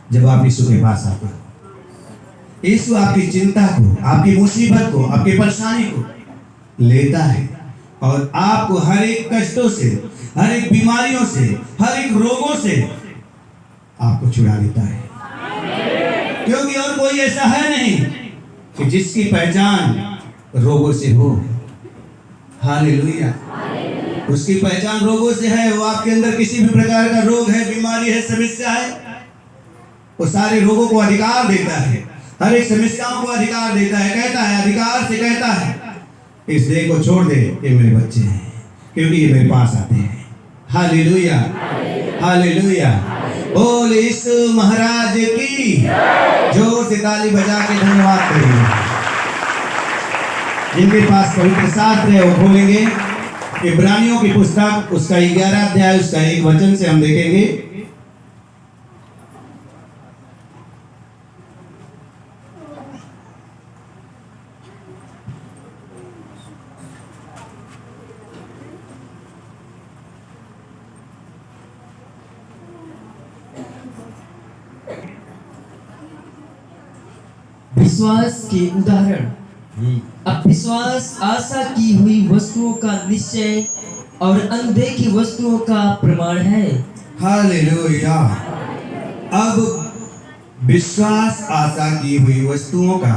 जब आप यीशु के पास आते हो। यीशु आपकी चिंता को, आपकी मुसीबत को, आपकी परेशानी को लेता है और आपको हर एक कष्टों से, हर एक बीमारियों से, हर एक रोगों से आपको छुड़ा लेता है। क्योंकि और कोई ऐसा है नहीं कि जिसकी पहचान रोगों से हो। हालेलुया। उसकी पहचान रोगों से है। वो आपके अंदर किसी भी प्रकार का रोग है, बीमारी है, समस्या है, वो सारे रोगों को अधिकार देता है, हर एक समस्याओं को अधिकार देता है। कहता है, अधिकार से कहता है, इस देह को छोड़ दे, ये मेरे बच्चे हैं, क्योंकि ये मेरे पास आते हैं। Hallelujah, hallelujah. बोल यीशु महाराज की। जोर से ताली बजा के धन्यवाद करेंगे। जिनके पास पवित्र शास्त्र है वो खोलेंगे इब्रानियों की पुस्तक, उसका 11 अध्याय, उसका 1 वचन से हम देखेंगे। विश्वास के उदाहरण। अब विश्वास आशा की हुई वस्तुओं का निश्चय और अनदेखी वस्तुओं का प्रमाण है। हालेलुया। अब विश्वास आशा की हुई वस्तुओं का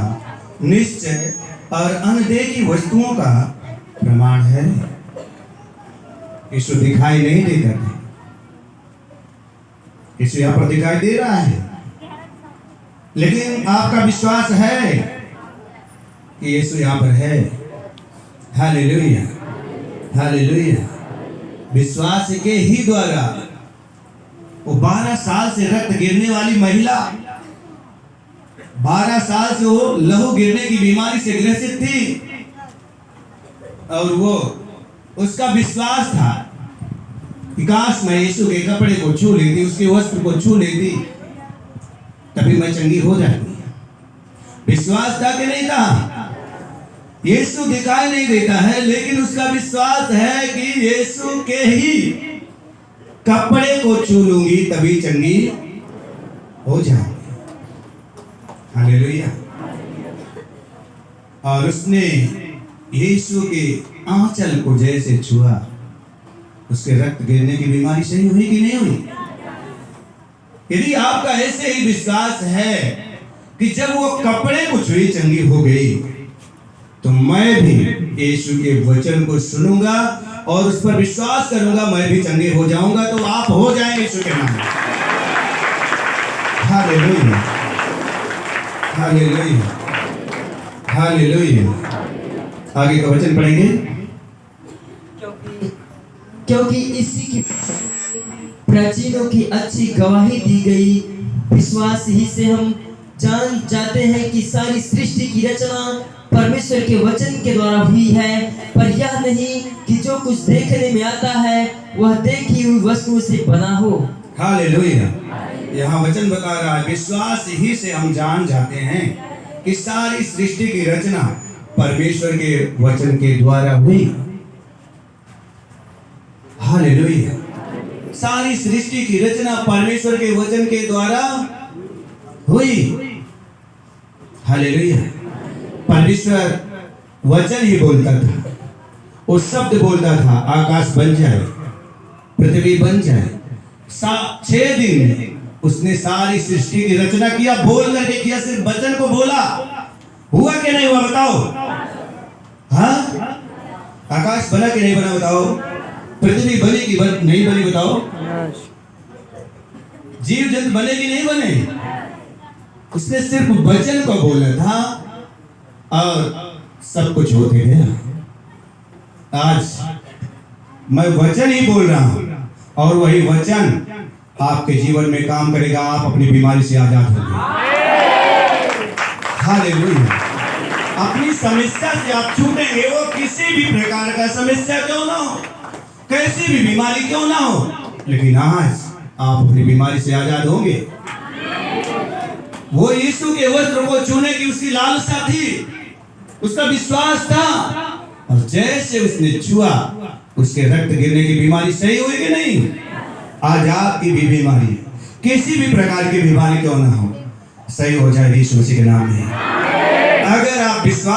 निश्चय और अनदेखी वस्तुओं का प्रमाण है। यीशु दिखाई नहीं देता है, यीशु यहाँ पर दिखाई दे रहा है, लेकिन आपका विश्वास है कि यीशु यहाँ पर है। Hallelujah, hallelujah. विश्वास के ही द्वारा वो 12 साल से रक्त गिरने वाली महिला, 12 साल से वो लहू गिरने की बीमारी से ग्रसित थी, और वो उसका विश्वास था कि काश मैं यीशु के कपड़े को छू लेती, उसके वस्त्र को छू लेती, तभी मैं चंगी हो जाती। विश्वास था कि नहीं था? यीशु दिखाई नहीं देता है, लेकिन उसका विश्वास है कि यीशु के ही कपड़े को छू लूंगी तभी चंगी हो जाऊंगी। हालेलुया। और उसने यीशु के आंचल को जैसे छुआ, उसके रक्त गिरने की बीमारी सही हुई कि नहीं हुई? यदि आपका ऐसे ही विश्वास है कि जब वो कपड़े को छुई चंगी हो गई, तो मैं भी यीशु के वचन को सुनूंगा और उस पर विश्वास करूंगा, मैं भी चंगे हो जाऊंगा, तो आप हो जाएंगे यीशु के नाम में। Hallelujah, hallelujah, hallelujah. आगे का वचन पढ़ेंगे। क्योंकि इसी की प्राचीनों की अच्छी गवाही दी गई। विश्वास ही से हम जान जाते हैं कि सारी सृष्टि की रचना परमेश्वर के वचन के द्वारा हुई है, पर यह नहीं कि जो कुछ देखने में आता है वह देखी हुई वस्तुओं से बना हो। हालेलुया। यहाँ वचन बता रहा है, विश्वास ही से हम जान जाते हैं कि सारी सृष्टि की रचना परमेश्वर के वचन के द्वारा हुई। हालेलुया। सारी सृष्टि की रचना परमेश्वर के वचन के द्वारा हुई। हालेलुया। परमेश्वर वचन ही बोलता था, वो शब्द बोलता था, आकाश बन जाए, पृथ्वी बन जाए। 6 दिन में उसने सारी सृष्टि की रचना किया, बोल करके किया, सिर्फ वचन को बोला। हुआ कि नहीं हुआ बताओ? हाँ, आकाश बना कि नहीं बना बताओ? पृथ्वी बनी कि नहीं बनी बताओ? जीव जंतु बने कि नहीं बने? उसने सिर्फ वचन को बोला था और सब कुछ होते गया। आज मैं वचन ही बोल रहा हूं और वही वचन आपके जीवन में काम करेगा। आप अपनी बीमारी से आजाद होंगे। हालेलुया। अपनी समस्या से आप छूटेंगे, वो किसी भी प्रकार का समस्या क्यों ना हो, कैसी भी बीमारी क्यों ना हो, लेकिन आज आप अपनी बीमारी से आजाद होंगे। वो यीशु के वस्त्र को छूने की उसकी लालसा थी, उसका विश्वास था, और जैसे उसने छुआ, उसके रक्त गिरने की बीमारी सही हुई कि नहीं? आज आपकी भी बीमारी, किसी भी प्रकार की बीमारी क्यों ना हो, सही हो जाए यीशु मसीह के नाम में। अगर आप विश्वास